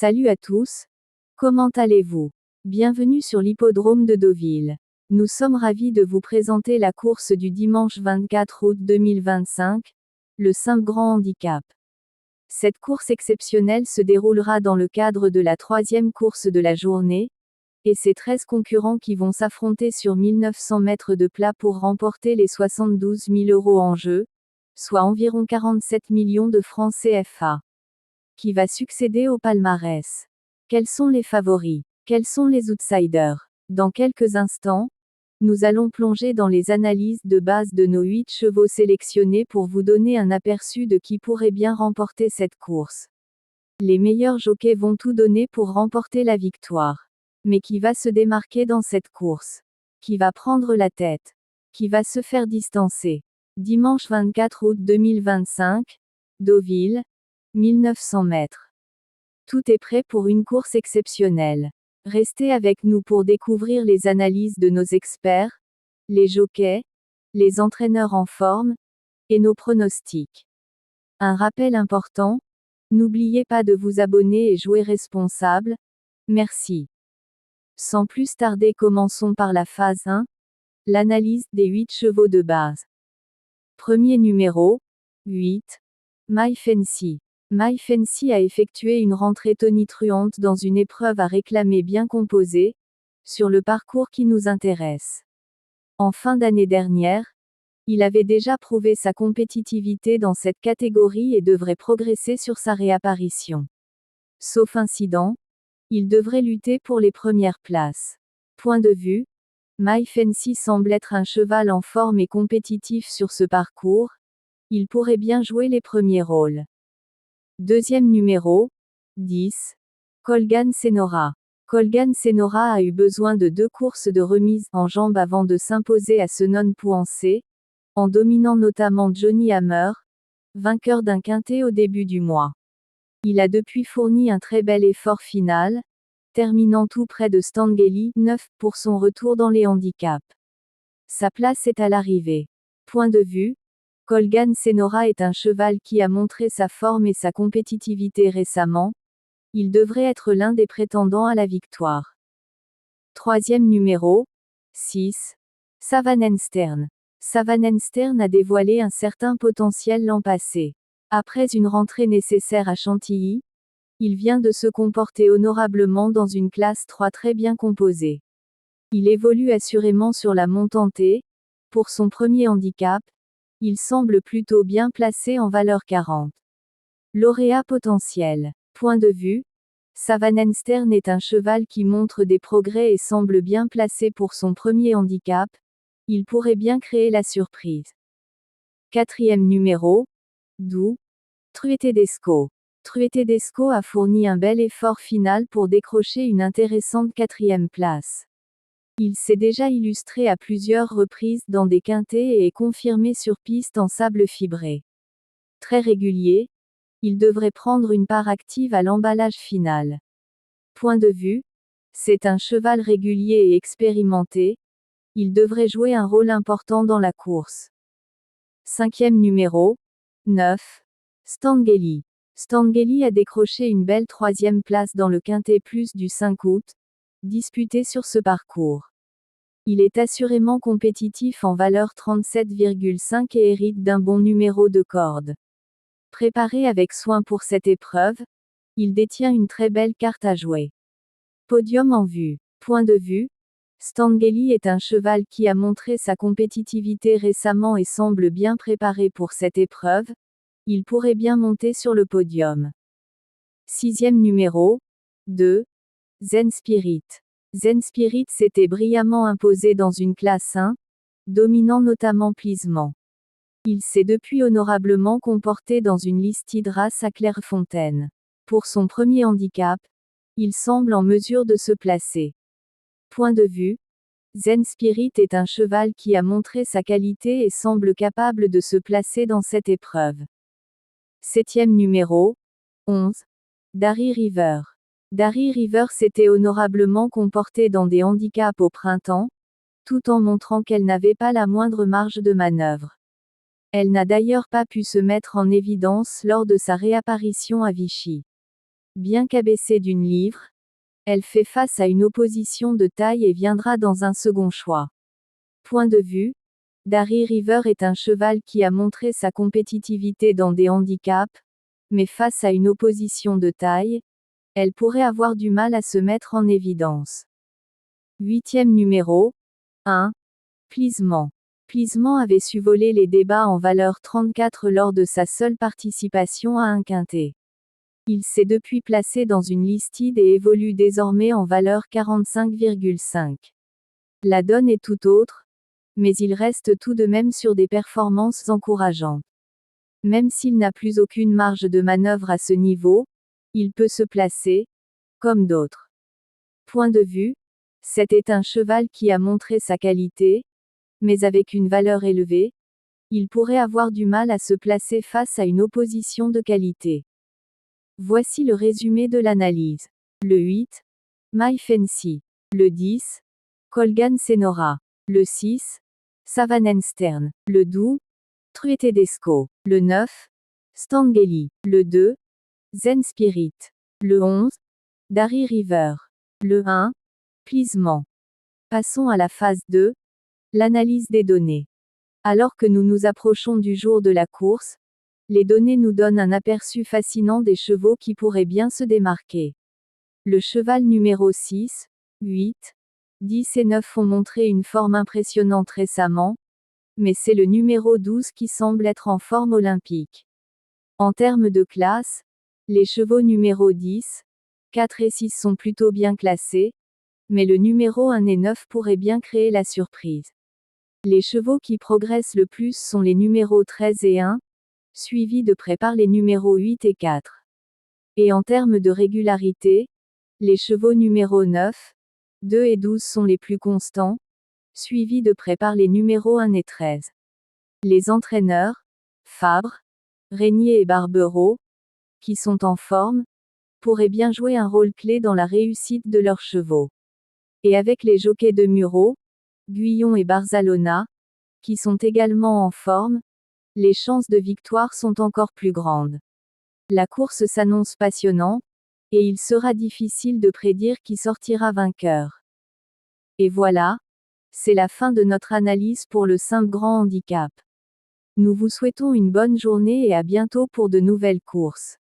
Salut à tous, comment allez-vous? Bienvenue sur l'hippodrome de Deauville. Nous sommes ravis de vous présenter la course du dimanche 24 août 2025, le Simple Grand Handicap. Cette course exceptionnelle se déroulera dans le cadre de la troisième course de la journée, et c'est 13 concurrents qui vont s'affronter sur 1900 mètres de plat pour remporter les 72 000 € en jeu, soit environ 47 millions de francs CFA. Qui va succéder au palmarès? Quels sont les favoris? Quels sont les outsiders? Dans quelques instants, nous allons plonger dans les analyses de base de nos 8 chevaux sélectionnés pour vous donner un aperçu de qui pourrait bien remporter cette course. Les meilleurs jockeys vont tout donner pour remporter la victoire. Mais qui va se démarquer dans cette course? Qui va prendre la tête? Qui va se faire distancer? Dimanche 24 août 2025, Deauville, 1900 mètres. Tout est prêt pour une course exceptionnelle. Restez avec nous pour découvrir les analyses de nos experts, les jockeys, les entraîneurs en forme, et nos pronostics. Un rappel important, n'oubliez pas de vous abonner et jouer responsable. Merci. Sans plus tarder, commençons par la phase 1, l'analyse des 8 chevaux de base. Premier numéro, 8, My Fancy. My Fancy a effectué une rentrée tonitruante dans une épreuve à réclamer bien composée, sur le parcours qui nous intéresse. En fin d'année dernière, il avait déjà prouvé sa compétitivité dans cette catégorie et devrait progresser sur sa réapparition. Sauf incident, il devrait lutter pour les premières places. Point de vue, My Fancy semble être un cheval en forme et compétitif sur ce parcours, il pourrait bien jouer les premiers rôles. Deuxième numéro, 10, Colgan Senora. Colgan Senora a eu besoin de 2 courses de remise en jambes avant de s'imposer à ce non-pouancé, en dominant notamment Johnny Hammer, vainqueur d'un quintet au début du mois. Il a depuis fourni un très bel effort final, terminant tout près de Stanguely, 9, pour son retour dans les handicaps. Sa place est à l'arrivée. Point de vue, Colgan Senora est un cheval qui a montré sa forme et sa compétitivité récemment. Il devrait être l'un des prétendants à la victoire. Troisième numéro, 6, Savanenstern. Savanenstern a dévoilé un certain potentiel l'an passé. Après une rentrée nécessaire à Chantilly, il vient de se comporter honorablement dans une classe 3 très bien composée. Il évolue assurément sur la montantée. Pour son premier handicap, il semble plutôt bien placé en valeur 40. Lauréat potentiel. Point de vue, Savanenstern est un cheval qui montre des progrès et semble bien placé pour son premier handicap. Il pourrait bien créer la surprise. Quatrième numéro, 12, Truetedesco. Truetedesco a fourni un bel effort final pour décrocher une intéressante 4e place. Il s'est déjà illustré à plusieurs reprises dans des quintets et est confirmé sur piste en sable fibré. Très régulier, il devrait prendre une part active à l'emballage final. Point de vue, c'est un cheval régulier et expérimenté, il devrait jouer un rôle important dans la course. Cinquième numéro, 9, Stanguely. Stanguely a décroché une belle 3e place dans le quintet plus du 5 août, disputé sur ce parcours. Il est assurément compétitif en valeur 37,5 et hérite d'un bon numéro de corde. Préparé avec soin pour cette épreuve, il détient une très belle carte à jouer. Podium en vue. Point de vue, Stanguely est un cheval qui a montré sa compétitivité récemment et semble bien préparé pour cette épreuve. Il pourrait bien monter sur le podium. Sixième numéro, 2, Zen Spirit. Zen Spirit s'était brillamment imposé dans une classe 1, dominant notamment Plisement. Il s'est depuis honorablement comporté dans une listed race à Clairefontaine. Pour son premier handicap, il semble en mesure de se placer. Point de vue, Zen Spirit est un cheval qui a montré sa qualité et semble capable de se placer dans cette épreuve. Septième numéro, 11, Darry River. Darry River s'était honorablement comportée dans des handicaps au printemps, tout en montrant qu'elle n'avait pas la moindre marge de manœuvre. Elle n'a d'ailleurs pas pu se mettre en évidence lors de sa réapparition à Vichy. Bien qu'abaissée d'une livre, elle fait face à une opposition de taille et viendra dans un second choix. Point de vue. Darry River est un cheval qui a montré sa compétitivité dans des handicaps, mais face à une opposition de taille, elle pourrait avoir du mal à se mettre en évidence. 8e numéro. 1. Pleasement. Pleasement avait su voler les débats en valeur 34 lors de sa seule participation à un quintet. Il s'est depuis placé dans une listed et évolue désormais en valeur 45,5. La donne est tout autre, mais il reste tout de même sur des performances encourageantes. Même s'il n'a plus aucune marge de manœuvre à ce niveau, il peut se placer, comme d'autres. Point de vue. C'était un cheval qui a montré sa qualité, mais avec une valeur élevée, il pourrait avoir du mal à se placer face à une opposition de qualité. Voici le résumé de l'analyse. Le 8. My Fancy. Le 10. Colgan Senora. Le 6. Savanenstern. Le 12. Truetedesco. Le 9. Stangeli. Le 2. Zen Spirit. Le 11. Darry River. Le 1. Pleasement. Passons à la phase 2. L'analyse des données. Alors que nous nous approchons du jour de la course, les données nous donnent un aperçu fascinant des chevaux qui pourraient bien se démarquer. Le cheval numéro 6, 8, 10 et 9 ont montré une forme impressionnante récemment, mais c'est le numéro 12 qui semble être en forme olympique. En termes de classe, les chevaux numéro 10, 4 et 6 sont plutôt bien classés, mais le numéro 1 et 9 pourraient bien créer la surprise. Les chevaux qui progressent le plus sont les numéros 13 et 1, suivis de près par les numéros 8 et 4. Et en termes de régularité, les chevaux numéros 9, 2 et 12 sont les plus constants, suivis de près par les numéros 1 et 13. Les entraîneurs, Fabre, Régnier et Barbero, qui sont en forme, pourraient bien jouer un rôle clé dans la réussite de leurs chevaux. Et avec les jockeys de Muro, Guyon et Barzalona, qui sont également en forme, les chances de victoire sont encore plus grandes. La course s'annonce passionnante, et il sera difficile de prédire qui sortira vainqueur. Et voilà, c'est la fin de notre analyse pour le 5 grand handicap. Nous vous souhaitons une bonne journée et à bientôt pour de nouvelles courses.